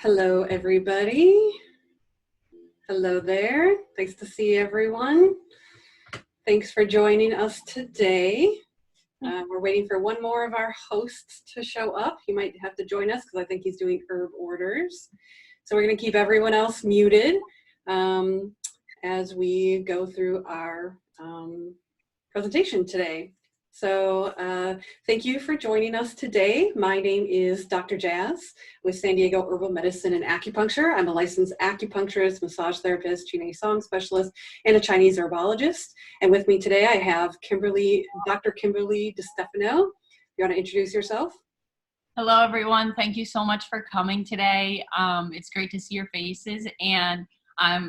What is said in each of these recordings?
Hello, everybody. Hello there. Nice to see everyone. Thanks for joining us today. We're waiting for one more of our hosts to show up. He might have to join us because I think he's doing herb orders. So we're going to keep everyone else muted as we go through our presentation today. So thank you for joining us today. My name is Dr. Jazz with San Diego Herbal Medicine and Acupuncture. I'm a licensed acupuncturist, massage therapist, Qinei Song specialist, and a Chinese herbologist. And with me today, I have Dr. Kimberly DiStefano. You want to introduce yourself? Hello, everyone. Thank you so much for coming today. It's great to see your faces. And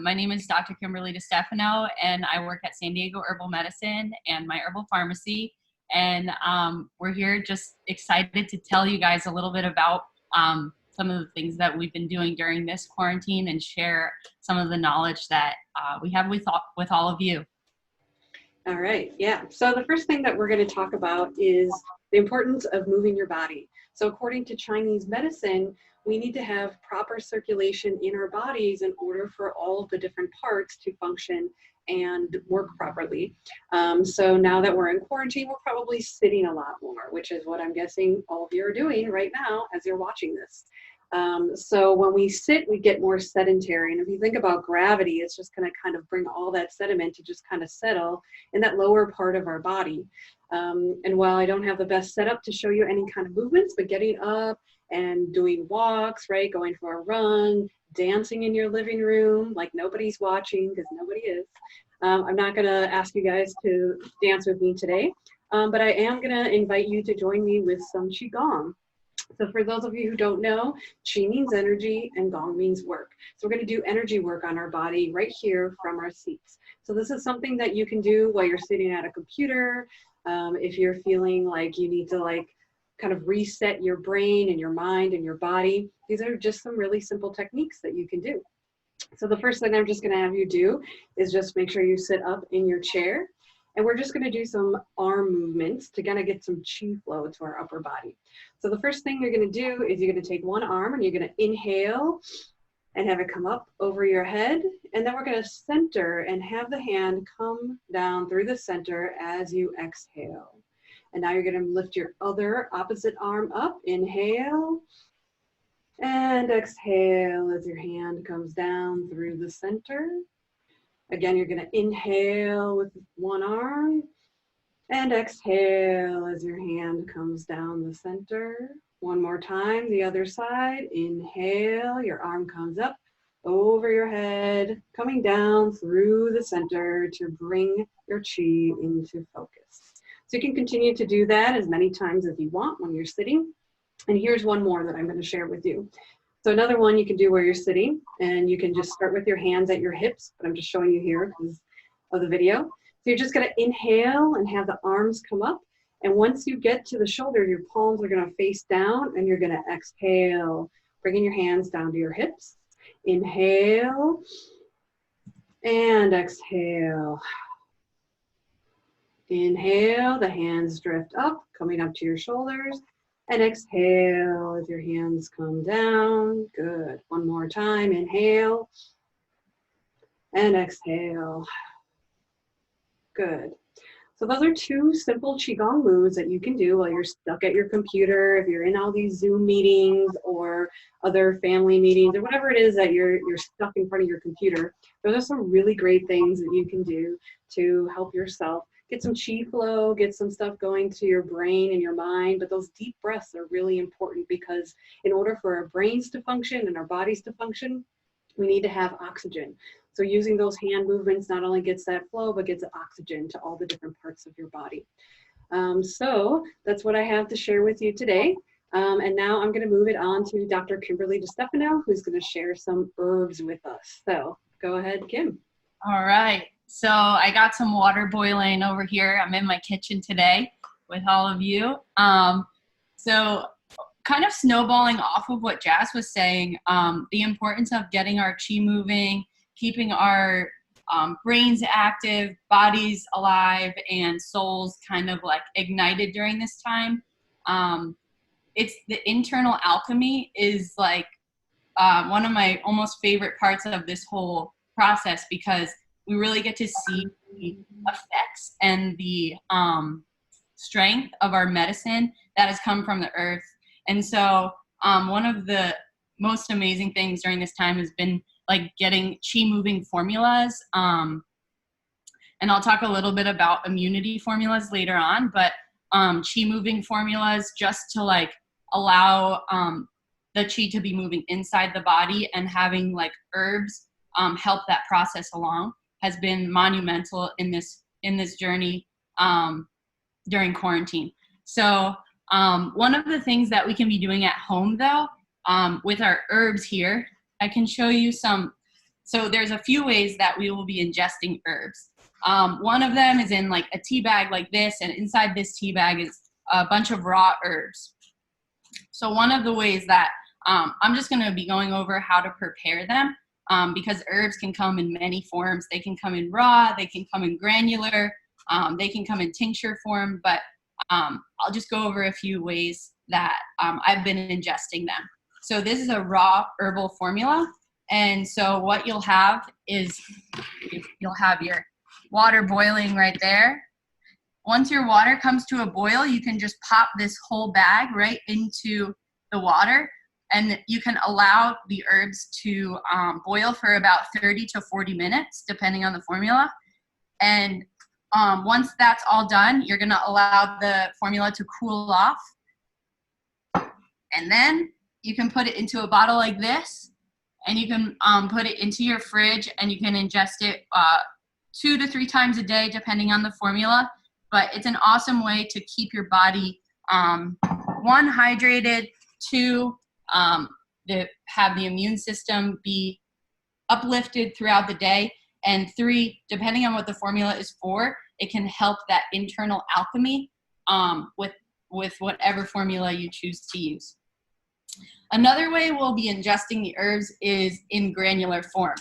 my name is Dr. Kimberly DiStefano, and I work at San Diego Herbal Medicine and my herbal pharmacy. And we're here just excited to tell you guys a little bit about some of the things that we've been doing during this quarantine and share some of the knowledge that we have with all of you. All right, yeah. So the first thing that we're going to talk about is the importance of moving your body. So according to Chinese medicine, we need to have proper circulation in our bodies in order for all of the different parts to function and work properly. So now that we're in quarantine, we're probably sitting a lot more, which is what I'm guessing all of you are doing right now as you're watching this. So when we sit, we get more sedentary. And if you think about gravity, it's just going to kind of bring all that sediment to just kind of settle in that lower part of our body. And while I don't have the best setup to show you any kind of movements, but getting up and doing walks, right? Going for a run, dancing in your living room like nobody's watching, because nobody is. I'm not going to ask you guys to dance with me today, but I am going to invite you to join me with some Qigong. So for those of you who don't know, Qi means energy and Gong means work. So we're going to do energy work on our body right here from our seats. So this is something that you can do while you're sitting at a computer. If you're feeling like you need to kind of reset your brain and your mind and your body, these are just some really simple techniques that you can do. So the first thing I'm just going to have you do is just make sure you sit up in your chair. And we're just going to do some arm movements to kind of get some qi flow to our upper body. So the first thing you're going to do is you're going to take one arm and you're going to inhale and have it come up over your head. And then we're going to center and have the hand come down through the center as you exhale. And now you're going to lift your other opposite arm up. Inhale and exhale as your hand comes down through the center. Again, you're going to inhale with one arm and exhale as your hand comes down the center. One more time, the other side. Inhale, your arm comes up over your head, coming down through the center to bring your qi into focus. So you can continue to do that as many times as you want when you're sitting. And here's one more that I'm going to share with you. So another one you can do where you're sitting, and you can just start with your hands at your hips, but I'm just showing you here because of the video. So you're just going to inhale and have the arms come up. And once you get to the shoulder, your palms are going to face down, and you're going to exhale, bringing your hands down to your hips. Inhale and exhale. Inhale, the hands drift up, coming up to your shoulders. And exhale as your hands come down. Good. One more time. Inhale and exhale. Good. So those are two simple Qigong moves that you can do while you're stuck at your computer, if you're in all these Zoom meetings or other family meetings or whatever it is that you're stuck in front of your computer. Those are some really great things that you can do to help yourself get some qi flow, get some stuff going to your brain and your mind. But those deep breaths are really important because in order for our brains to function and our bodies to function, we need to have oxygen. So using those hand movements not only gets that flow, but gets oxygen to all the different parts of your body. So that's what I have to share with you today. And now I'm going to move it on to Dr. Kimberly DiStefano, who's going to share some herbs with us. So go ahead, Kim. All right. So I got some water boiling over here. I'm in my kitchen today with all of you. So kind of snowballing off of what Jazz was saying, the importance of getting our qi moving, keeping our brains active, bodies alive, and souls kind of like ignited during this time. It's the internal alchemy is like one of my almost favorite parts of this whole process, because we really get to see the effects and the strength of our medicine that has come from the earth. And so one of the most amazing things during this time has been like getting chi moving formulas. And I'll talk a little bit about immunity formulas later on, but chi moving formulas just to like allow the chi to be moving inside the body, and having like herbs help that process along has been monumental in this journey during quarantine. So one of the things that we can be doing at home though, with our herbs here, I can show you some. So there's a few ways that we will be ingesting herbs. One of them is in like a tea bag like this, and inside this tea bag is a bunch of raw herbs. So one of the ways that I'm just going to be going over how to prepare them, because herbs can come in many forms. They can come in raw, they can come in granular, they can come in tincture form, but I'll just go over a few ways that I've been ingesting them. So this is a raw herbal formula. And so what you'll have is you'll have your water boiling right there. Once your water comes to a boil, you can just pop this whole bag right into the water, and you can allow the herbs to boil for about 30 to 40 minutes, depending on the formula. And once that's all done, you're gonna allow the formula to cool off. And then you can put it into a bottle like this, and you can put it into your fridge, and you can ingest it 2 to 3 times a day, depending on the formula. But it's an awesome way to keep your body, 1, hydrated, 2, to have the immune system be uplifted throughout the day, and 3, depending on what the formula is for, it can help that internal alchemy with whatever formula you choose to use. Another way we'll be ingesting the herbs is in granular form.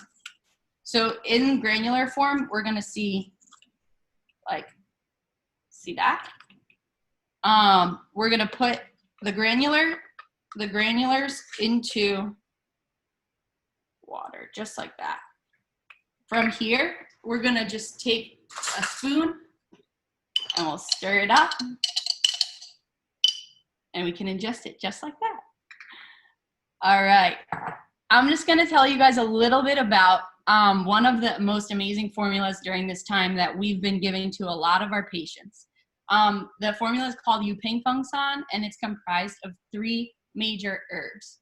So in granular form, we're gonna see, see that? We're gonna put the granulars into water, just like that. From here, we're gonna just take a spoon and we'll stir it up, and we can ingest it just like that. All right, I'm just gonna tell you guys a little bit about one of the most amazing formulas during this time that we've been giving to a lot of our patients. The formula is called Yuping Feng San, and it's comprised of 3 major herbs.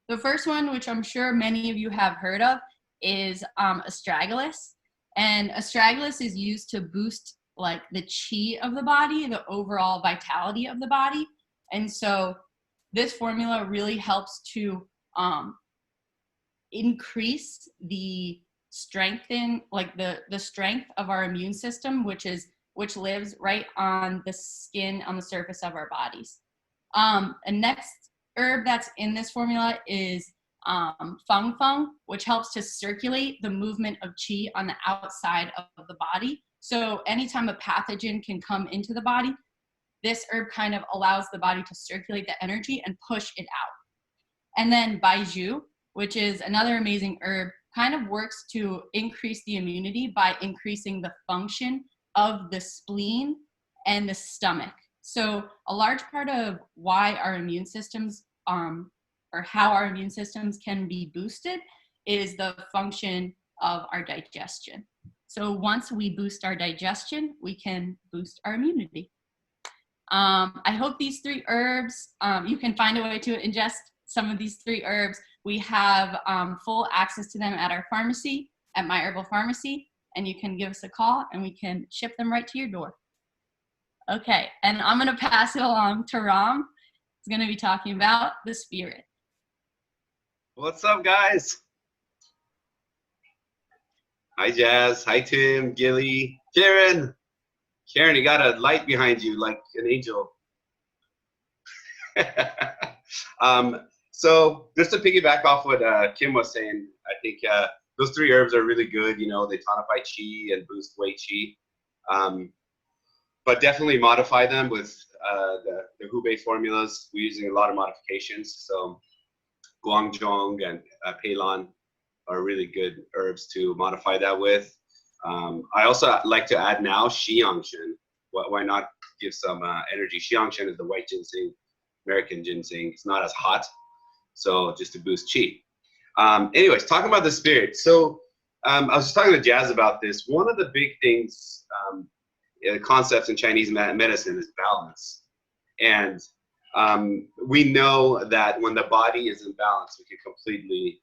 The first one, which I'm sure many of you have heard of, is astragalus. And astragalus is used to boost like the chi of the body, the overall vitality of the body. And so this formula really helps to increase the strength of our immune system, which lives right on the skin, on the surface of our bodies. And next herb that's in this formula is feng feng, which helps to circulate the movement of qi on the outside of the body. So anytime a pathogen can come into the body, this herb kind of allows the body to circulate the energy and push it out. And then baiju, which is another amazing herb, kind of works to increase the immunity by increasing the function of the spleen and the stomach. So a large part of why our immune systems, or how our immune systems can be boosted, is the function of our digestion. So once we boost our digestion, we can boost our immunity. I hope these 3 herbs, you can find a way to ingest some of these 3 herbs. We have full access to them at our pharmacy, at My Herbal Pharmacy, and you can give us a call and we can ship them right to your door. Okay, and I'm gonna pass it along to Ram. He's gonna be talking about the spirit. What's up, guys? Hi, Jazz. Hi, Tim, Gilly, Karen. Karen, you got a light behind you like an angel. So just to piggyback off what Kim was saying, I think those 3 herbs are really good. You know, they tonify qi and boost wei qi. But definitely modify them with the Hubei formulas. We're using a lot of modifications. So guangzhong and peilan are really good herbs to modify that with. I also like to add now xiangshen. Why not give some energy? Xiangshen is the white ginseng, American ginseng. It's not as hot, so just to boost qi. Anyways, talking about the spirit. So I was just talking to Jazz about this. One of the big things, concepts in Chinese medicine is balance. And we know that when the body is in balance, we can completely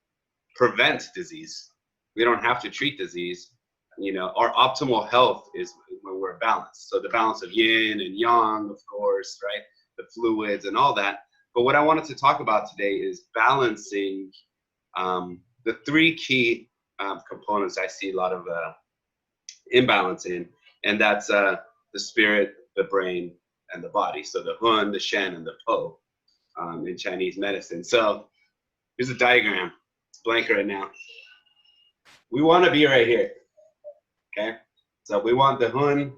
prevent disease. We don't have to treat disease. You know, our optimal health is when we're balanced. So the balance of yin and yang, of course, right? The fluids and all that. But what I wanted to talk about today is balancing the three key components I see a lot of imbalance in, and that's the spirit, the brain, and the body. So the hun, the shen, and the po in Chinese medicine. So here's a diagram. It's blank right now. We want to be right here. Okay, so we want the hun.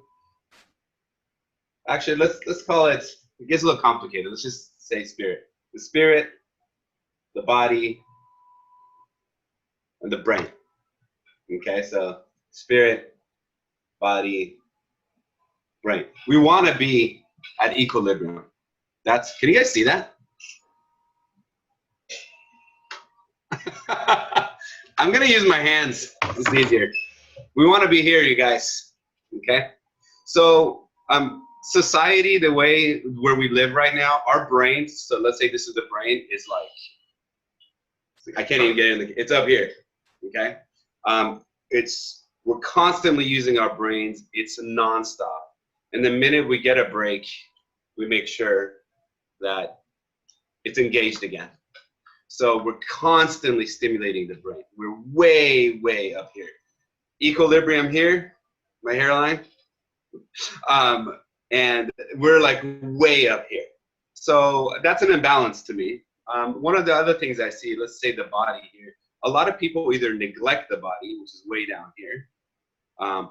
Actually, let's call it. It gets a little complicated. Let's just say spirit. The spirit, the body, and the brain. Okay, so spirit, body, brain. We want to be at equilibrium. That's. Can you guys see that? I'm gonna use my hands. It's easier. We want to be here, you guys. Okay. So society, the way where we live right now, our brains. So let's say this is the brain. Is like I can't even get in. It's up here. Okay. We're constantly using our brains. It's nonstop. And the minute we get a break, we make sure that it's engaged again. So we're constantly stimulating the brain. We're way, way up here. Equilibrium here, my hairline. And we're like way up here. So that's an imbalance to me. One of the other things I see, let's say the body here. A lot of people either neglect the body, which is way down here.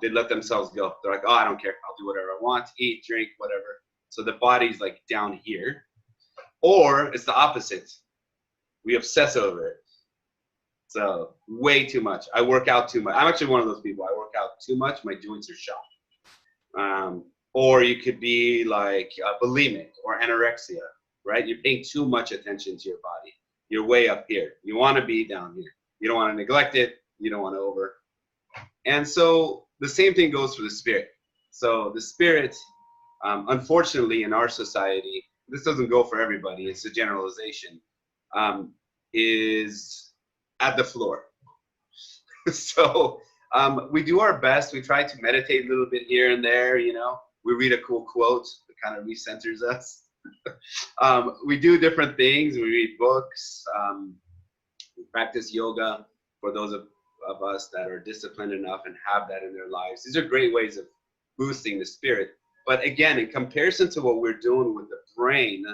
They let themselves go. They're like, oh, I don't care. I'll do whatever I want, eat, drink, whatever. So the body's like down here. Or it's the opposite. We obsess over it. So way too much. I work out too much. I'm actually one of those people. I work out too much. My joints are shot. Or you could be like bulimic or anorexia, right? You're paying too much attention to your body. You're way up here. You want to be down here. You don't want to neglect it. You don't want to over. And so the same thing goes for the spirit. So the spirit, unfortunately, in our society, this doesn't go for everybody. It's a generalization. Is at the floor. So we do our best. We try to meditate a little bit here and there, you know. We read a cool quote that kind of recenters us. We do different things. We read books. We practice yoga for those of us that are disciplined enough and have that in their lives. These are great ways of boosting the spirit. But again, in comparison to what we're doing with the brain,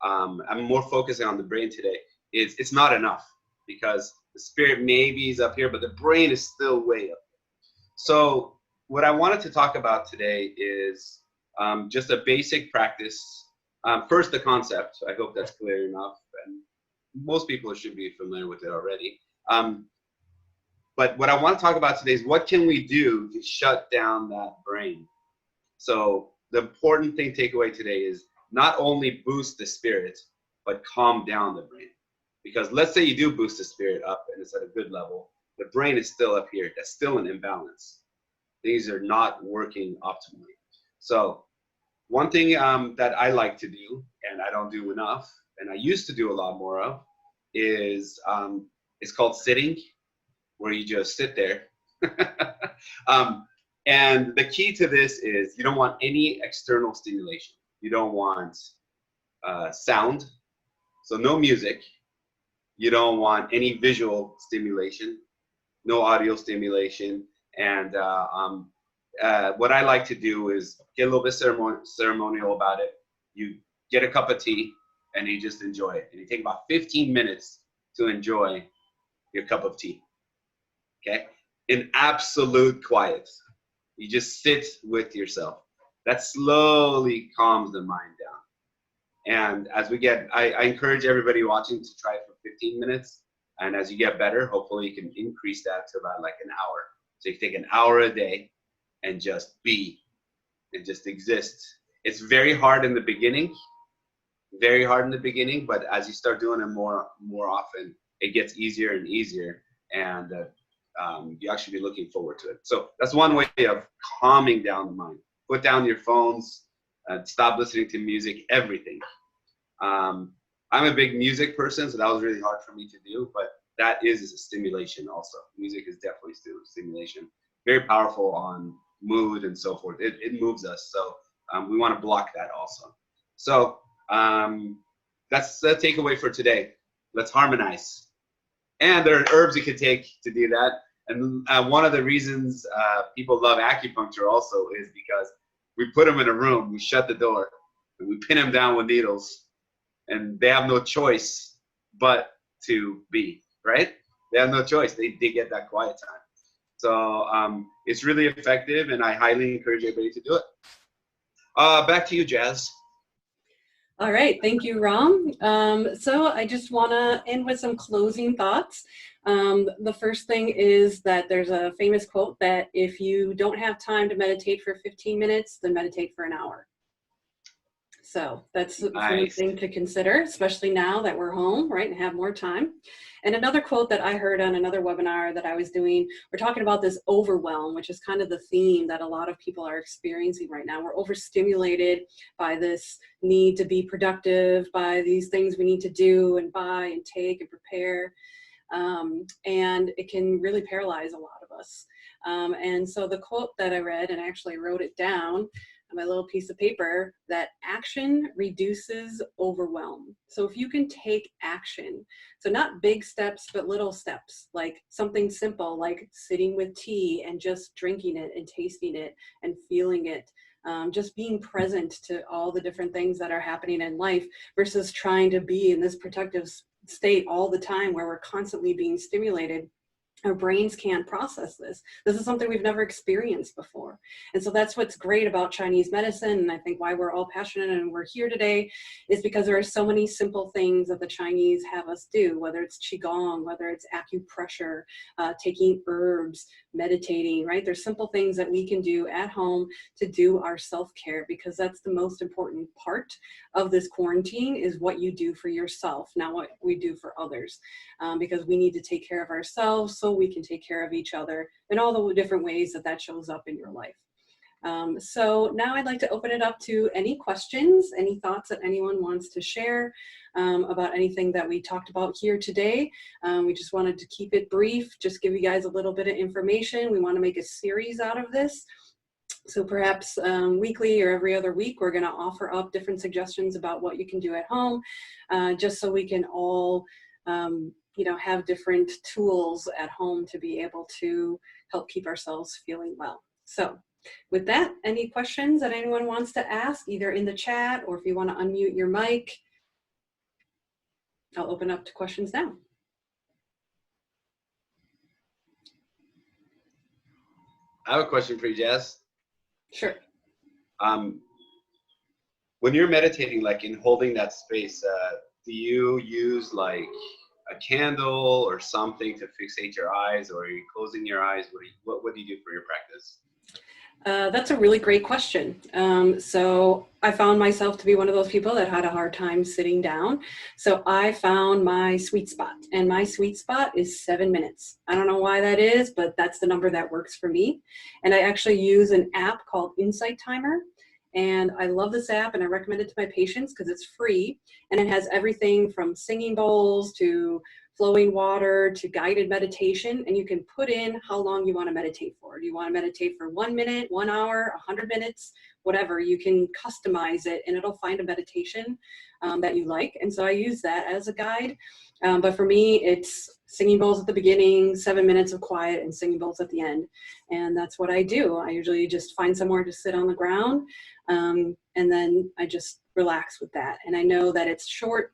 I'm more focusing on the brain today. It's not enough because the spirit maybe is up here, but the brain is still way up there. So what I wanted to talk about today is just a basic practice. First, the concept. I hope that's clear enough, and most people should be familiar with it already. But what I want to talk about today is what can we do to shut down that brain? So the important thing takeaway today is not only boost the spirit, but calm down the brain. Because let's say you do boost the spirit up and it's at a good level, the brain is still up here. That's still an imbalance. These are not working optimally. So one thing that I like to do, and I don't do enough, and I used to do a lot more of, is it's called sitting, where you just sit there. And the key to this is you don't want any external stimulation. You don't want sound, so no music. You don't want any visual stimulation, no audio stimulation. And what I like to do is get a little bit ceremonial about it. You get a cup of tea and you just enjoy it. And you take about 15 minutes to enjoy your cup of tea, okay? In absolute quiet. You just sit with yourself. That slowly calms the mind down. And as we get, I encourage everybody watching to try it for 15 minutes. And as you get better, hopefully you can increase that to about like an hour. So you take an hour a day and just be and just exist. It's very hard in the beginning, but as you start doing it more often, it gets easier and easier, and you actually be looking forward to it. So that's one way of calming down the mind. Put down your phones, stop listening to music, everything. I'm a big music person, so that was really hard for me to do, but that is a stimulation also. Music is definitely still stimulation. Very powerful on mood and so forth. It moves us, so we want to block that also. So that's the takeaway for today. Let's harmonize. And there are herbs you can take to do that. And one of the reasons people love acupuncture also is because we put them in a room, we shut the door, and we pin them down with needles, and they have no choice but to be, right? They have no choice. They get that quiet time. So it's really effective, and I highly encourage everybody to do it. Back to you, Jazz. All right, thank you, Ram. So I just want to end with some closing thoughts. The first thing is that there's a famous quote that if you don't have time to meditate for 15 minutes, then meditate for an hour. So that's one thing to consider, especially now that we're home, right, and have more time. And another quote that I heard on another webinar that I was doing, we're talking about this overwhelm, which is kind of the theme that a lot of people are experiencing right now. We're overstimulated by this need to be productive, by these things we need to do and buy and take and prepare. And it can really paralyze a lot of us. And so the quote that I read, and I actually wrote it down on my little piece of paper, that action reduces overwhelm. So if you can take action, so not big steps, but little steps, like something simple, like sitting with tea and just drinking it and tasting it and feeling it, just being present to all the different things that are happening in life versus trying to be in this productive state all the time where we're constantly being stimulated. Our brains can't process this. This is something we've never experienced before. And so that's what's great about Chinese medicine. And I think why we're all passionate and we're here today is because there are so many simple things that the Chinese have us do, whether it's Qigong, whether it's acupressure, taking herbs, meditating, right? There's simple things that we can do at home to do our self-care, because that's the most important part of this quarantine is what you do for yourself, not what we do for others, because we need to take care of ourselves so we can take care of each other in all the different ways that that shows up in your life. So now I'd like to open it up to any questions, any thoughts that anyone wants to share about anything that we talked about here today. We just wanted to keep it brief, just give you guys a little bit of information. We want to make a series out of this. So perhaps weekly or every other week, we're going to offer up different suggestions about what you can do at home, just so we can all you know, have different tools at home to be able to help keep ourselves feeling well. So with that, any questions that anyone wants to ask, either in the chat or if you want to unmute your mic, I'll open up to questions now. I have a question for you, Jess. Sure. When you're meditating, like in holding that space, do you use like a candle or something to fixate your eyes, or are you closing your eyes? What do you do for your practice? That's a really great question. So I found myself to be one of those people that had a hard time sitting down. So I found my sweet spot, and my sweet spot is 7 minutes. I don't know why that is, but that's the number that works for me. And I actually use an app called Insight Timer. And I love this app, and I recommend it to my patients because it's free, and it has everything from singing bowls to flowing water to guided meditation, and you can put in how long you want to meditate for. Do you want to meditate for 1 minute, 1 hour, 100 minutes, whatever? You can customize it, and it'll find a meditation that you like. And so I use that as a guide. But for me, it's singing bowls at the beginning, 7 minutes of quiet, and singing bowls at the end. And that's what I do. I usually just find somewhere to sit on the ground, and then I just relax with that. And I know that it's short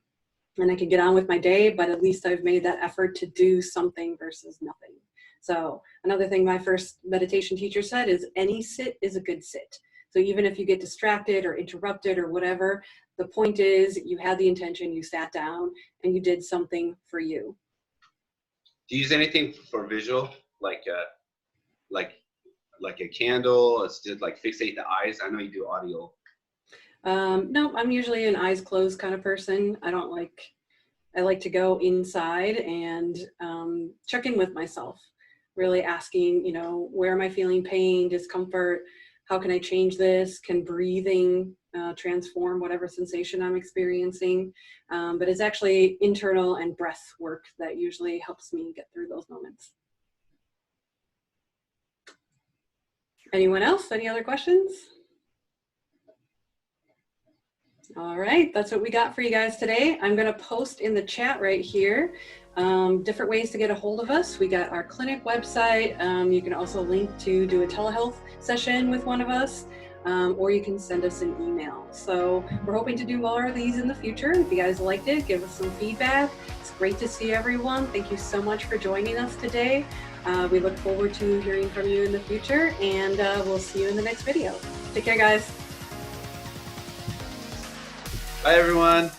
and I can get on with my day, but at least I've made that effort to do something versus nothing. So another thing my first meditation teacher said is any sit is a good sit. So even if you get distracted or interrupted or whatever, the point is you had the intention, you sat down, and you did something for you. Do you use anything for visual, like a candle? It's just like fixate the eyes. I know you do audio. No, I'm usually an eyes closed kind of person. I like to go inside and check in with myself, really asking, you know, where am I feeling pain, discomfort? How can I change this? Can breathing transform whatever sensation I'm experiencing? But it's actually internal and breath work that usually helps me get through those moments. Anyone else? Any other questions? All right, that's what we got for you guys today. I'm going to post in the chat right here different ways to get a hold of us. We got our clinic website. You can also link to do a telehealth session with one of us, or you can send us an email. So we're hoping to do more of these in the future. If you guys liked it, give us some feedback. It's great to see everyone. Thank you so much for joining us today. We look forward to hearing from you in the future, and we'll see you in the next video. Take care, guys. Bye, everyone.